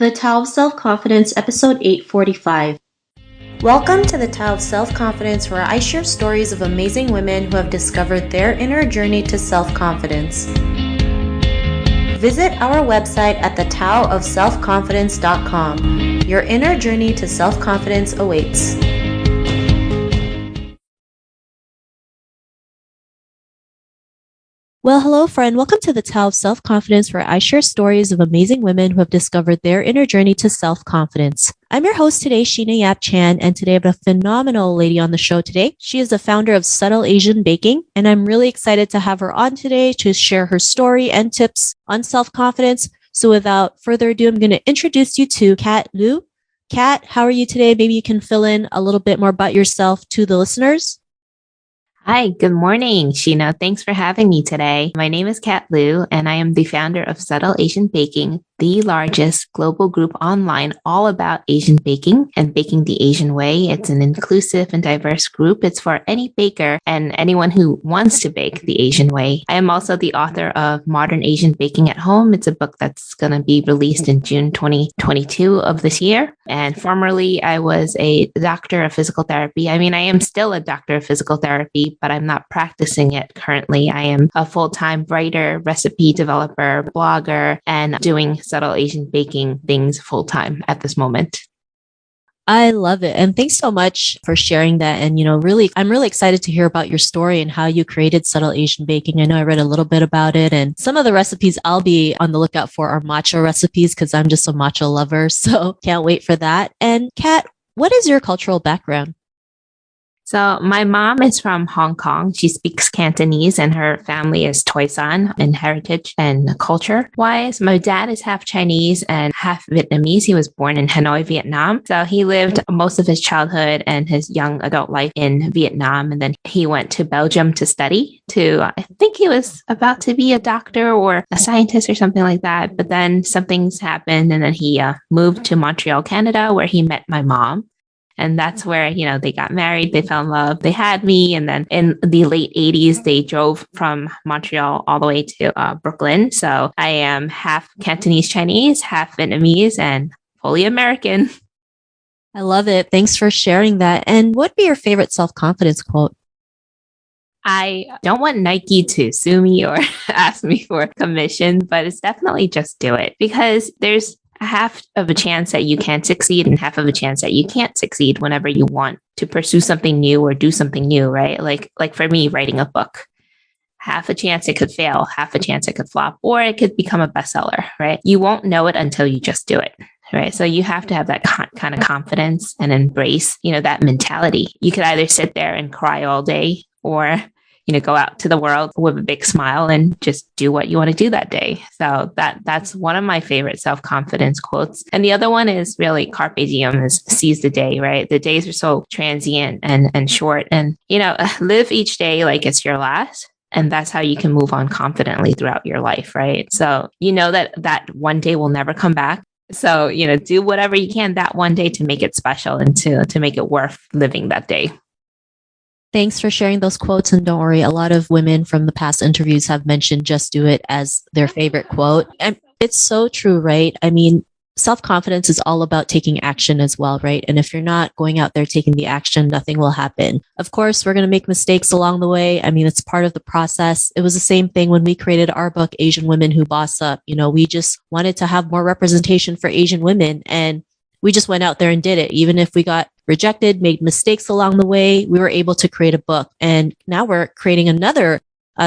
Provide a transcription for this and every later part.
The Tao of Self-Confidence, Episode 845. Welcome to the Tao of Self-Confidence, where I share stories of amazing women who have discovered their inner journey to self-confidence. Visit our website at thetaoofselfconfidence.com. Your inner journey to self-confidence awaits. Well, hello, friend. Welcome to the Tao of Self-Confidence, where I share stories of amazing women who have discovered their inner journey to self-confidence. I'm your host today, Sheena Yap Chan, and today I have a phenomenal lady on the show today. She is the founder of Subtle Asian Baking, and I'm really excited to have her on today to share her story and tips on self-confidence. So without further ado, I'm going to introduce you to Kat Lieu. Kat, how are you today? Maybe you can fill in a little bit more about yourself to the listeners. Hi, good morning, Sheena. Thanks for having me today. My name is Kat Lieu, and I am the founder of Subtle Asian Baking, the largest global group online all about Asian baking and baking the Asian way. It's an inclusive and diverse group. It's for any baker and anyone who wants to bake the Asian way. I am also the author of Modern Asian Baking at Home. It's a book that's going to be released in June 2022 of this year. And formerly, I was a doctor of physical therapy. I am still a doctor of physical therapy, but I'm not practicing it currently. I am a full-time writer, recipe developer, blogger, and doing Subtle Asian Baking things full-time at this moment. I love it. And thanks so much for sharing that. And, I'm really excited to hear about your story and how you created Subtle Asian Baking. I know I read a little bit about it, and some of the recipes I'll be on the lookout for are matcha recipes because I'm just a matcha lover. So can't wait for that. And Kat, what is your cultural background? So my mom is from Hong Kong. She speaks Cantonese and her family is Toisan in heritage and culture wise. My dad is half Chinese and half Vietnamese. He was born in Hanoi, Vietnam. So he lived most of his childhood and his young adult life in Vietnam. And then he went to Belgium to study I think he was about to be a doctor or a scientist or something like that. But then something's happened and then he moved to Montreal, Canada, where he met my mom. And that's where, they got married, they fell in love, they had me. And then in the late 80s, they drove from Montreal all the way to Brooklyn. So I am half Cantonese Chinese, half Vietnamese, and fully American. I love it. Thanks for sharing that. And what would be your favorite self-confidence quote? I don't want Nike to sue me or ask me for commission, but it's definitely just do it, because there's half of a chance that you can succeed and half of a chance that you can't succeed whenever you want to pursue something new or do something new, right? Like for me, writing a book, half a chance it could fail, half a chance it could flop, or it could become a bestseller, right? You won't know it until you just do it, right? So you have to have that kind of confidence and embrace, that mentality. You could either sit there and cry all day or go out to the world with a big smile and just do what you want to do that day. So that's one of my favorite self-confidence quotes. And the other one is really carpe diem, is seize the day, right? The days are so transient and short, and, live each day like it's your last. And that's how you can move on confidently throughout your life, right? So that one day will never come back. So, do whatever you can that one day to make it special and to make it worth living that day. Thanks for sharing those quotes. And don't worry, a lot of women from the past interviews have mentioned just do it as their favorite quote. And it's so true, right? Self-confidence is all about taking action as well, right? And if you're not going out there taking the action, nothing will happen. Of course, we're going to make mistakes along the way. It's part of the process. It was the same thing when we created our book, Asian Women Who Boss Up. We just wanted to have more representation for Asian women. And we just went out there and did it. Even if we got rejected, made mistakes along the way, we were able to create a book. And now we're creating another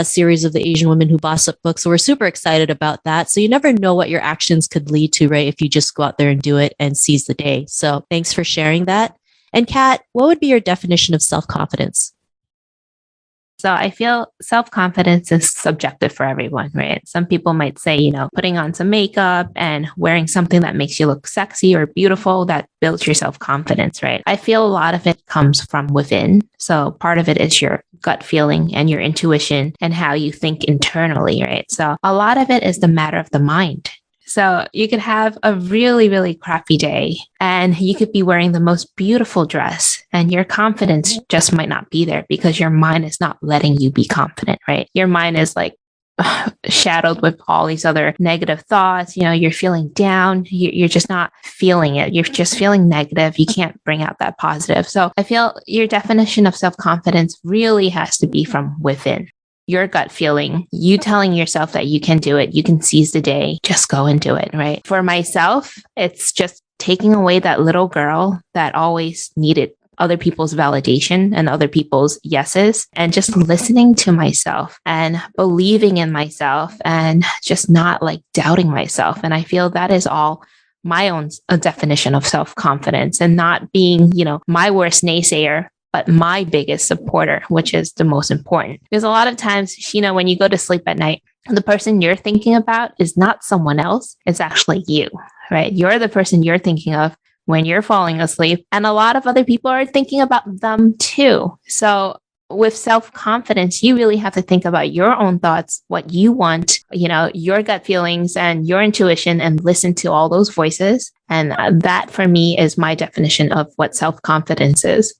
series of the Asian Women Who Boss Up books. So we're super excited about that. So you never know what your actions could lead to, right? If you just go out there and do it and seize the day. So thanks for sharing that. And Kat, what would be your definition of self-confidence? So I feel self-confidence is subjective for everyone, right? Some people might say, putting on some makeup and wearing something that makes you look sexy or beautiful, that builds your self-confidence, right? I feel a lot of it comes from within. So part of it is your gut feeling and your intuition and how you think internally, right? So a lot of it is the matter of the mind. So you could have a really, really crappy day and you could be wearing the most beautiful dress and your confidence just might not be there because your mind is not letting you be confident, right? Your mind is like, shadowed with all these other negative thoughts. You're feeling down. You're just not feeling it. You're just feeling negative. You can't bring out that positive. So I feel your definition of self-confidence really has to be from within. Your gut feeling, you telling yourself that you can do it, you can seize the day, just go and do it, right? For myself, it's just taking away that little girl that always needed other people's validation and other people's yeses, and just listening to myself and believing in myself and just not like doubting myself. And I feel that is all my own definition of self-confidence, and not being, my worst naysayer, but my biggest supporter, which is the most important. Because a lot of times, when you go to sleep at night, the person you're thinking about is not someone else. It's actually you, right? You're the person you're thinking of when you're falling asleep. And a lot of other people are thinking about them too. So with self-confidence, you really have to think about your own thoughts, what you want, your gut feelings and your intuition, and listen to all those voices. And that for me is my definition of what self-confidence is.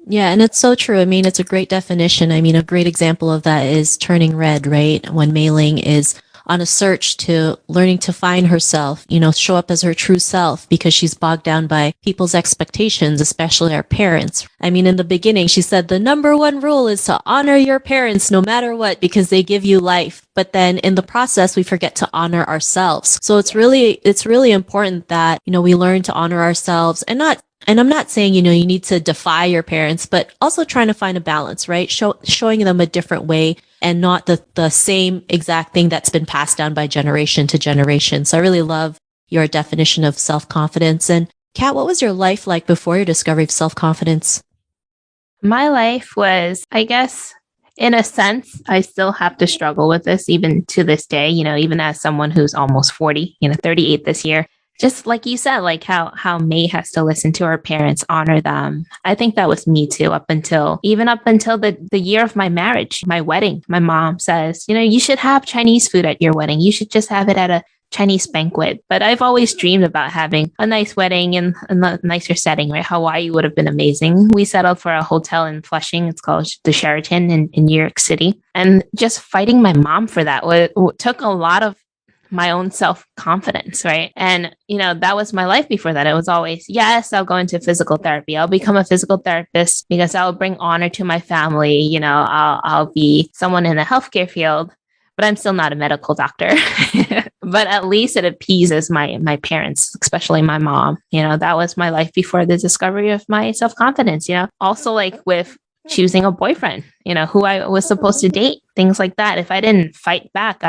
Yeah, and it's so true. I mean, it's a great definition. I mean, a great example of that is Turning Red, right? When Mei Ling is on a search to learning to find herself, show up as her true self, because she's bogged down by people's expectations, especially our parents. I mean, in the beginning, she said the number one rule is to honor your parents no matter what, because they give you life. But then in the process, we forget to honor ourselves. So it's really important that, we learn to honor ourselves, and I'm not saying, you need to defy your parents, but also trying to find a balance, right? Showing them a different way, and not the same exact thing that's been passed down by generation to generation. So I really love your definition of self-confidence. And Kat, what was your life like before your discovery of self-confidence? My life was, I guess, in a sense, I still have to struggle with this even to this day, even as someone who's almost 40, 38 this year. Just like you said, like how May has to listen to her parents, honor them. I think that was me too, up until the year of my marriage, my wedding. My mom says, you should have Chinese food at your wedding. You should just have it at a Chinese banquet. But I've always dreamed about having a nice wedding in a nicer setting, right? Hawaii would have been amazing. We settled for a hotel in Flushing. It's called the Sheraton in New York City. And just fighting my mom for that took a lot of my own self-confidence, right? And, that was my life before that. It was always, yes, I'll go into physical therapy. I'll become a physical therapist because I'll bring honor to my family. I'll be someone in the healthcare field, but I'm still not a medical doctor. But at least it appeases my parents, especially my mom. That was my life before the discovery of my self-confidence, also like with choosing a boyfriend, who I was supposed to date, things like that. If I didn't fight back,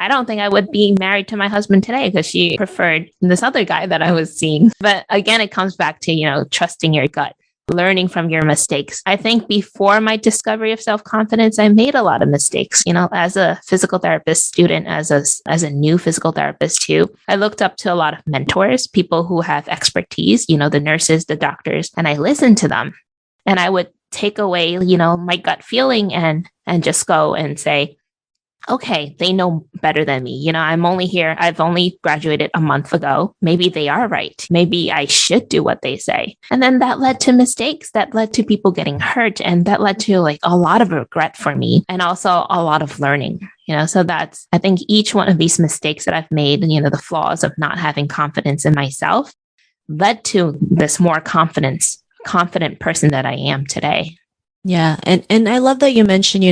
I don't think I would be married to my husband today, because she preferred this other guy that I was seeing. But again, it comes back to, trusting your gut, learning from your mistakes. I think before my discovery of self-confidence, I made a lot of mistakes, as a physical therapist student, as a new physical therapist too. I looked up to a lot of mentors, people who have expertise, the nurses, the doctors, and I listened to them. And I would take away, my gut feeling and just go and say, okay, they know better than me. I'm only here. I've only graduated a month ago. Maybe they are right. Maybe I should do what they say. And then that led to mistakes, that led to people getting hurt. And that led to like a lot of regret for me, and also a lot of learning. So I think each one of these mistakes that I've made, the flaws of not having confidence in myself, led to this more confident person that I am today. Yeah. And I love that you mentioned,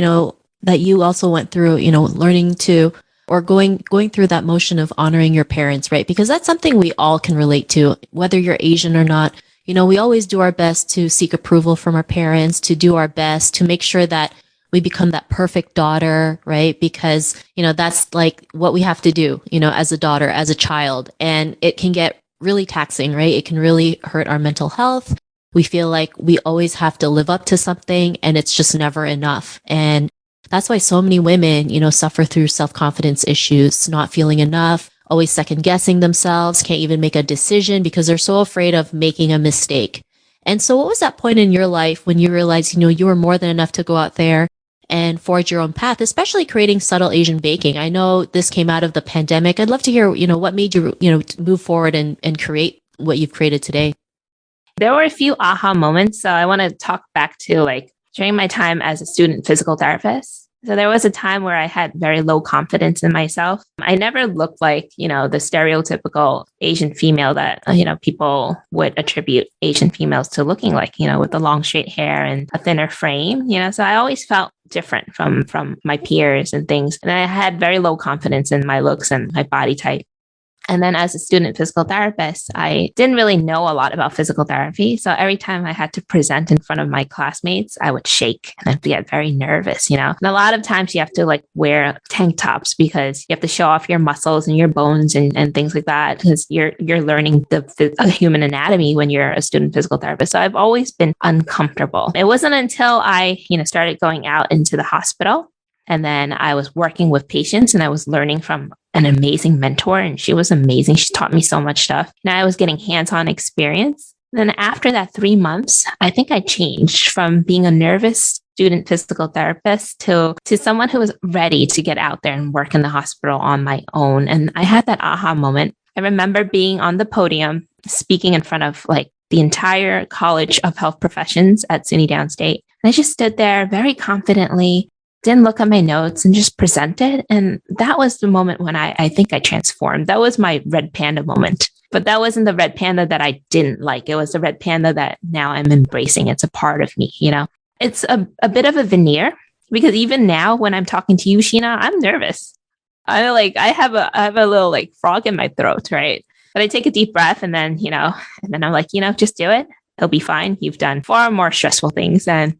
that you also went through, learning to, or going through that motion of honoring your parents, right? Because that's something we all can relate to, whether you're Asian or not. We always do our best to seek approval from our parents, to do our best to make sure that we become that perfect daughter, right? Because, that's like what we have to do, as a daughter, as a child. And it can get really taxing, right? It can really hurt our mental health. We feel like we always have to live up to something, and it's just never enough. And that's why so many women, suffer through self-confidence issues, not feeling enough, always second guessing themselves, can't even make a decision because they're so afraid of making a mistake. And so what was that point in your life when you realized, you were more than enough to go out there and forge your own path, especially creating Subtle Asian Baking? I know this came out of the pandemic. I'd love to hear, what made you, move forward and create what you've created today. There were a few aha moments. So I want to talk back to like during my time as a student physical therapist. So there was a time where I had very low confidence in myself. I never looked like, the stereotypical Asian female that, people would attribute Asian females to looking like, with the long straight hair and a thinner frame, so I always felt different from my peers and things. And I had very low confidence in my looks and my body type. And then as a student physical therapist, I didn't really know a lot about physical therapy. So every time I had to present in front of my classmates, I would shake and I'd get very nervous, And a lot of times you have to wear tank tops because you have to show off your muscles and your bones and things like that because you're learning the human anatomy when you're a student physical therapist. So I've always been uncomfortable. It wasn't until I, started going out into the hospital. And then I was working with patients and I was learning from an amazing mentor, and she was amazing. She taught me so much stuff. And I was getting hands-on experience. Then after that 3 months, I think I changed from being a nervous student physical therapist to someone who was ready to get out there and work in the hospital on my own. And I had that aha moment. I remember being on the podium, speaking in front of the entire College of Health Professions at SUNY Downstate. And I just stood there very confidently, didn't look at my notes and just presented. And that was the moment when I think I transformed. That was my red panda moment. But that wasn't the red panda that I didn't like. It was the red panda that now I'm embracing. It's a part of me, It's a bit of a veneer because even now when I'm talking to you, Sheena, I'm nervous. I have a little frog in my throat, right? But I take a deep breath and then, and then I'm like, just do it. It'll be fine. You've done far more stressful things than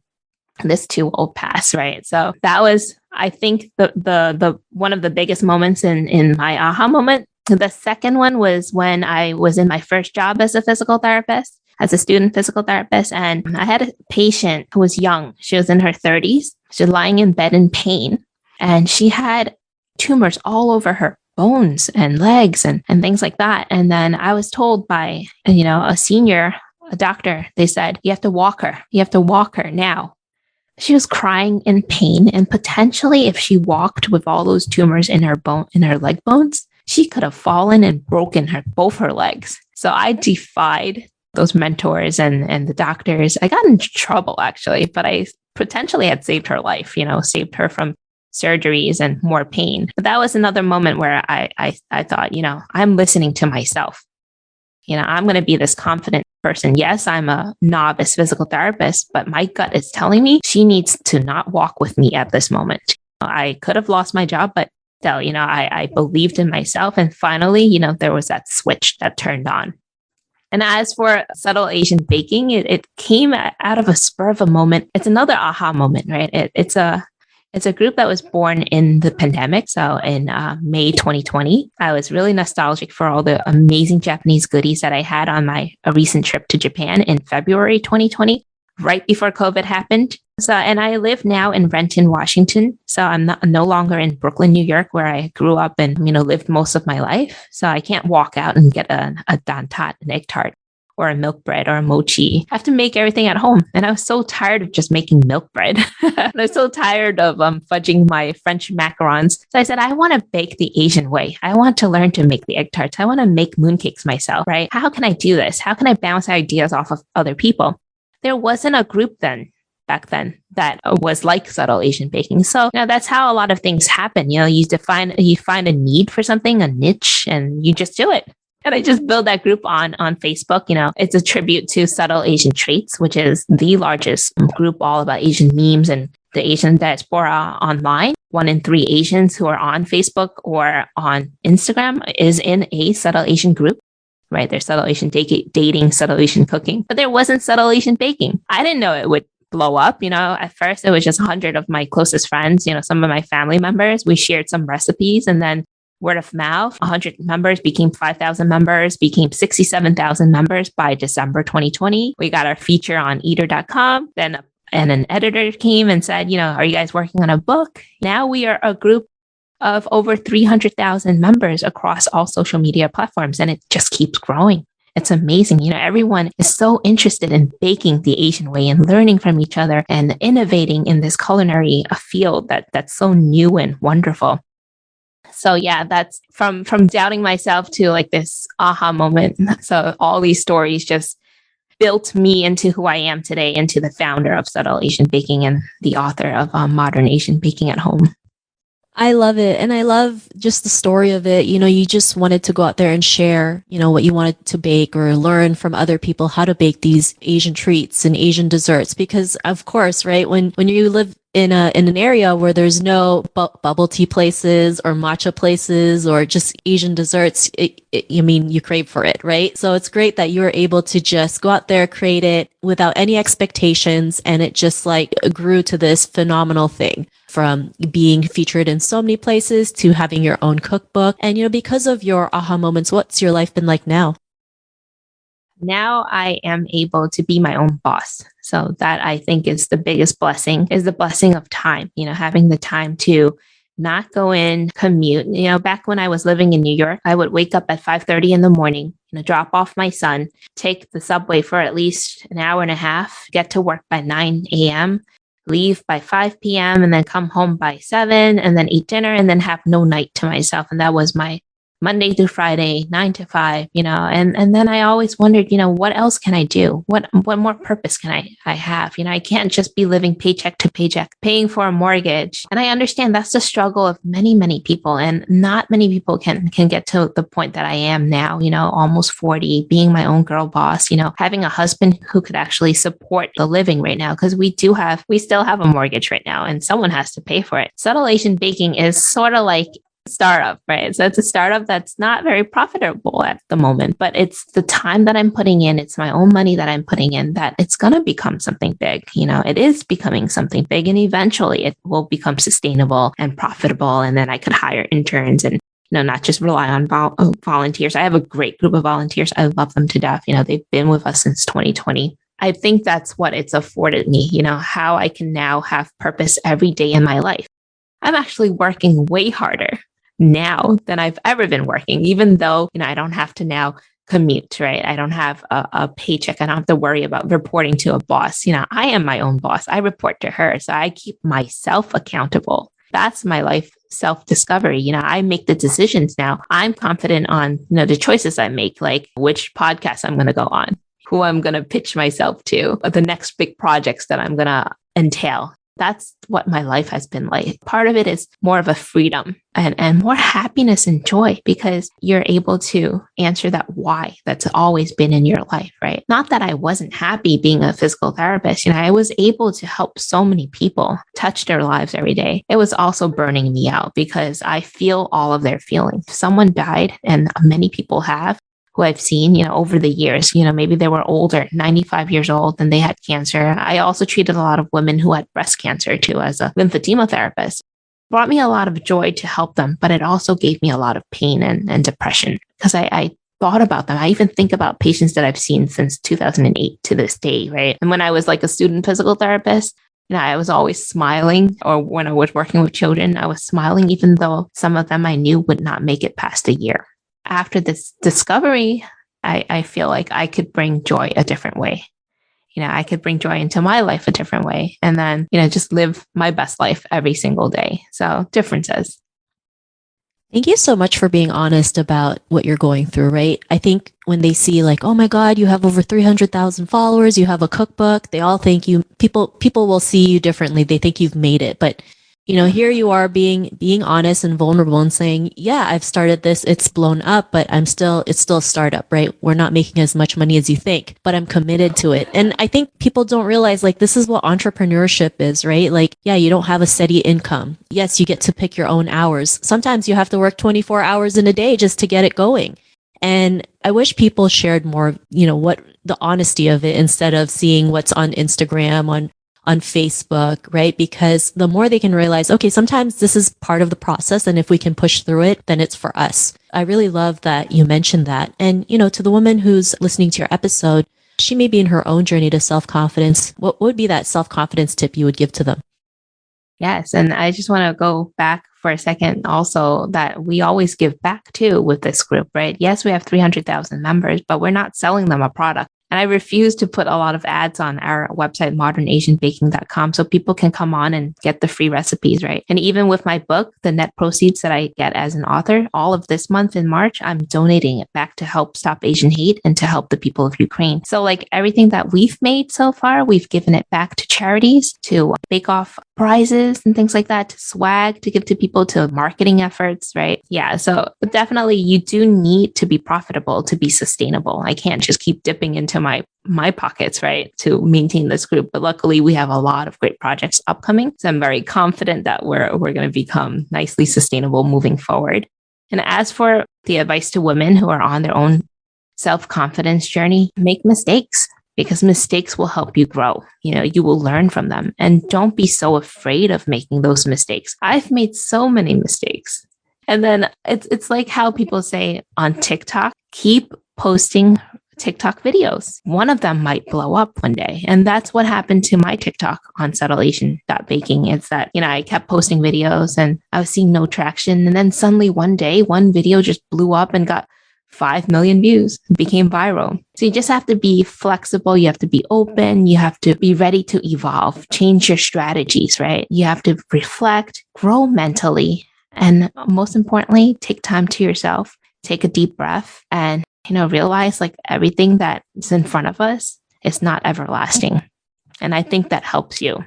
this too will pass, right? So that was, I think, the one of the biggest moments in my aha moment. The second one was when I was in my first job as a physical therapist, as a student physical therapist, and I had a patient who was young. She was in her 30s. She was lying in bed in pain, and she had tumors all over her bones and legs and things like that. And then I was told by a doctor, they said, you have to walk her. You have to walk her now. She was crying in pain, and potentially if she walked with all those tumors in her leg bones, she could have fallen and broken both her legs. So I defied those mentors and the doctors. I got into trouble actually, but I potentially had saved her life, saved her from surgeries and more pain. But that was another moment where I thought, I'm listening to myself. I'm going to be this confident person. Yes, I'm a novice physical therapist, but my gut is telling me she needs to not walk with me at this moment. I could have lost my job, but still, I believed in myself. And finally, there was that switch that turned on. And as for subtle Asian baking, it came out of a spur of a moment. It's another aha moment, right? It's a group that was born in the pandemic. So in May 2020, I was really nostalgic for all the amazing Japanese goodies that I had on my recent trip to Japan in February 2020, right before COVID happened. So, and I live now in Renton, Washington. So I'm no longer in Brooklyn, New York, where I grew up and, lived most of my life. So I can't walk out and get a dantat, an egg tart, or a milk bread or a mochi. I have to make everything at home. And I was so tired of just making milk bread. I was so tired of fudging my French macarons. So I said, I want to bake the Asian way. I want to learn to make the egg tarts. I want to make mooncakes myself, right? How can I do this? How can I bounce ideas off of other people? There wasn't a group back then that was like subtle Asian baking. So that's how a lot of things happen. You find a need for something, a niche, and you just do it. And I just built that group on Facebook. It's a tribute to Subtle Asian Traits, which is the largest group all about Asian memes and the Asian diaspora online. 1 in 3 Asians who are on Facebook or on Instagram is in a Subtle Asian group, right? There's Subtle Asian dating, Subtle Asian cooking, but there wasn't Subtle Asian baking. I didn't know it would blow up. At first it was just 100 of my closest friends, some of my family members. We shared some recipes, and then word of mouth, 100 members became 5,000 members, became 67,000 members by December 2020. We got our feature on eater.com. Then an editor came and said, are you guys working on a book? Now we are a group of over 300,000 members across all social media platforms, and it just keeps growing. It's amazing. Everyone is so interested in baking the Asian way and learning from each other and innovating in this culinary field that's so new and wonderful. So yeah, that's from doubting myself to this aha moment. So all these stories just built me into who I am today, into the founder of Subtle Asian Baking and the author of Modern Asian Baking at Home. I love it. And I love just the story of it. You just wanted to go out there and share, what you wanted to bake or learn from other people how to bake these Asian treats and Asian desserts. Because of course, right, when you live in an area where there's no bubble tea places or matcha places or just Asian desserts, you crave for it, right? So it's great that you were able to just go out there, create it without any expectations, and it just like grew to this phenomenal thing, from being featured in so many places to having your own cookbook. And because of your aha moments, what's your life been like now? Now I am able to be my own boss. So that, I think, is the biggest blessing, is the blessing of time, having the time to not go in, commute. Back when I was living in New York, I would wake up at 5:30 in the morning, drop off my son, take the subway for at least an hour and a half, get to work by 9 a.m., leave by 5 p.m., and then come home by 7, and then eat dinner, and then have no night to myself. And that was my Monday through Friday, 9 to 5, and then I always wondered, what else can I do? What more purpose can I have? I can't just be living paycheck to paycheck, paying for a mortgage. And I understand that's the struggle of many, many people, and not many people can get to the point that I am now, almost 40, being my own girl boss, having a husband who could actually support the living right now, because we still have a mortgage right now, and someone has to pay for it. Subtle Asian Baking is sort of like startup, right? So it's a startup that's not very profitable at the moment, but it's the time that I'm putting in, it's my own money that I'm putting in, that it's going to become something big. It is becoming something big, and eventually it will become sustainable and profitable. And then I could hire interns and, not just rely on volunteers. I have a great group of volunteers. I love them to death. They've been with us since 2020. I think that's what it's afforded me, how I can now have purpose every day in my life. I'm actually working way harder now than I've ever been working, even though, I don't have to now commute, right? I don't have a paycheck. I don't have to worry about reporting to a boss. I am my own boss. I report to her. So I keep myself accountable. That's my life self-discovery. I make the decisions now. I'm confident on, the choices I make, like which podcast I'm going to go on, who I'm going to pitch myself to, or the next big projects that I'm going to entail. That's what my life has been like. Part of it is more of a freedom and more happiness and joy, because you're able to answer that why that's always been in your life, right? Not that I wasn't happy being a physical therapist. I was able to help so many people touch their lives every day. It was also burning me out, because I feel all of their feelings. If someone died, and many people have, who I've seen, over the years, maybe they were older, 95 years old, and they had cancer. I also treated a lot of women who had breast cancer too, as a lymphedema therapist. It brought me a lot of joy to help them, but it also gave me a lot of pain and depression, because I thought about them. I even think about patients that I've seen since 2008 to this day, right? And when I was like a student physical therapist, I was always smiling, or when I was working with children, I was smiling, even though some of them I knew would not make it past a year. After this discovery, I feel like I could bring joy a different way. I could bring joy into my life a different way, and then, just live my best life every single day. So differences. Thank you so much for being honest about what you're going through, right? I think when they see like, oh my God, you have over 300,000 followers, you have a cookbook, they all think people will see you differently. They think you've made it. But here you are being honest and vulnerable and saying, yeah, I've started this, it's blown up, but it's still a startup, right? We're not making as much money as you think, but I'm committed to it. And I think people don't realize, like, this is what entrepreneurship is, right? Like, yeah, you don't have a steady income. Yes, you get to pick your own hours. Sometimes you have to work 24 hours in a day just to get it going. And I wish people shared more, what the honesty of it, instead of seeing what's on Instagram, on Facebook, right? Because the more they can realize, okay, sometimes this is part of the process, and if we can push through it, then it's for us. I really love that you mentioned that. And, to the woman who's listening to your episode, she may be in her own journey to self-confidence. What would be that self-confidence tip you would give to them? Yes. And I just want to go back for a second also, that we always give back too with this group, right? Yes, we have 300,000 members, but we're not selling them a product. And I refuse to put a lot of ads on our website, modernasianbaking.com, so people can come on and get the free recipes, right? And even with my book, the net proceeds that I get as an author, all of this month in March, I'm donating it back to help stop Asian hate and to help the people of Ukraine. So like everything that we've made so far, we've given it back to charities, to bake off prizes and things like that, to swag, to give to people, to marketing efforts, right? Yeah. So definitely you do need to be profitable to be sustainable. I can't just keep dipping into my pockets, right, to maintain this group. But luckily we have a lot of great projects upcoming. So I'm very confident that we're going to become nicely sustainable moving forward. And as for the advice to women who are on their own self-confidence journey, make mistakes, because mistakes will help you grow. You will learn from them, and don't be so afraid of making those mistakes. I've made so many mistakes. And then it's like how people say on TikTok, keep posting TikTok videos. One of them might blow up one day. And that's what happened to my TikTok on subtleasian.baking. It's that, I kept posting videos and I was seeing no traction. And then suddenly one day, one video just blew up and got 5 million views, became viral. So you just have to be flexible. You have to be open. You have to be ready to evolve, change your strategies, right? You have to reflect, grow mentally, and most importantly, take time to yourself, take a deep breath, and, realize like everything that is in front of us is not everlasting. And I think that helps you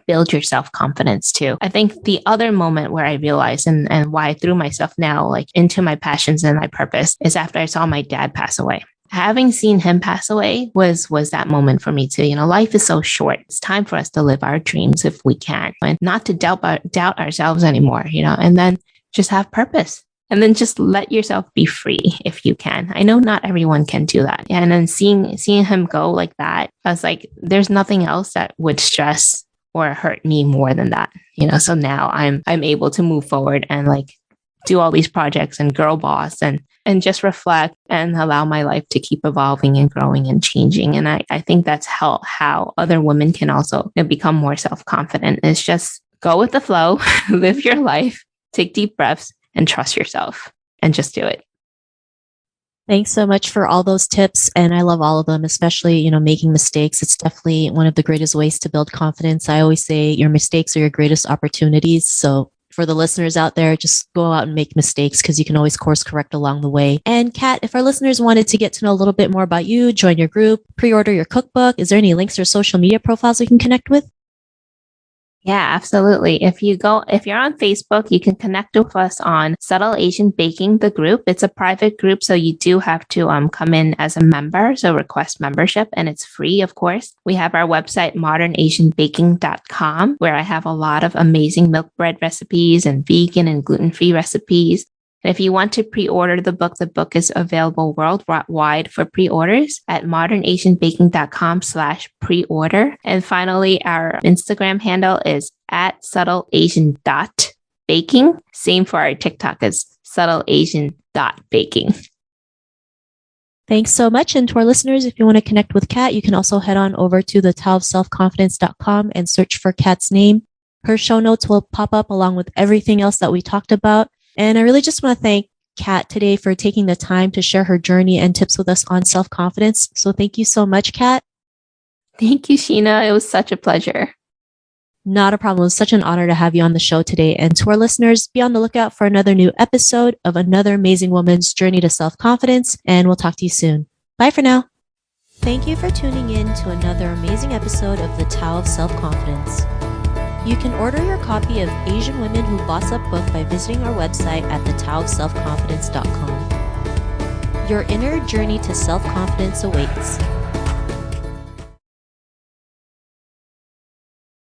build your self-confidence too. I think the other moment where I realized and why I threw myself now like into my passions and my purpose is after I saw my dad pass away. Having seen him pass away was that moment for me too. Life is so short. It's time for us to live our dreams if we can, and not to doubt ourselves anymore, and then just have purpose. And then just let yourself be free if you can. I know not everyone can do that. And then seeing him go like that, I was like, there's nothing else that would stress or hurt me more than that. So now I'm able to move forward and like do all these projects and girl boss and just reflect and allow my life to keep evolving and growing and changing. And I think that's how other women can also become more self-confident. It's just go with the flow, live your life, take deep breaths, and trust yourself, and just do it. Thanks so much for all those tips. And I love all of them, especially, making mistakes. It's definitely one of the greatest ways to build confidence. I always say your mistakes are your greatest opportunities. So for the listeners out there, just go out and make mistakes because you can always course correct along the way. And Kat, if our listeners wanted to get to know a little bit more about you, join your group, pre-order your cookbook, is there any links or social media profiles we can connect with? Yeah, absolutely. If you're on Facebook, you can connect with us on Subtle Asian Baking, the group. It's a private group, so you do have to come in as a member, so request membership, and it's free, of course. We have our website, modernasianbaking.com, where I have a lot of amazing milk bread recipes and vegan and gluten-free recipes. And if you want to pre-order the book is available worldwide for pre-orders at modernasianbaking.com/pre-order. And finally, our Instagram handle is at subtleasian.baking. Same for our TikTok as subtleasian.baking. Thanks so much. And to our listeners, if you want to connect with Kat, you can also head on over to the taoofselfconfidence.com and search for Kat's name. Her show notes will pop up along with everything else that we talked about. And I really just want to thank Kat today for taking the time to share her journey and tips with us on self-confidence. So thank you so much, Kat. Thank you, Sheena. It was such a pleasure. Not a problem. It was such an honor to have you on the show today. And to our listeners, be on the lookout for another new episode of another amazing woman's journey to self-confidence. And we'll talk to you soon. Bye for now. Thank you for tuning in to another amazing episode of The Tao of Self-Confidence. You can order your copy of Asian Women Who Boss Up book by visiting our website at thetaoofselfconfidence.com. Your inner journey to self-confidence awaits.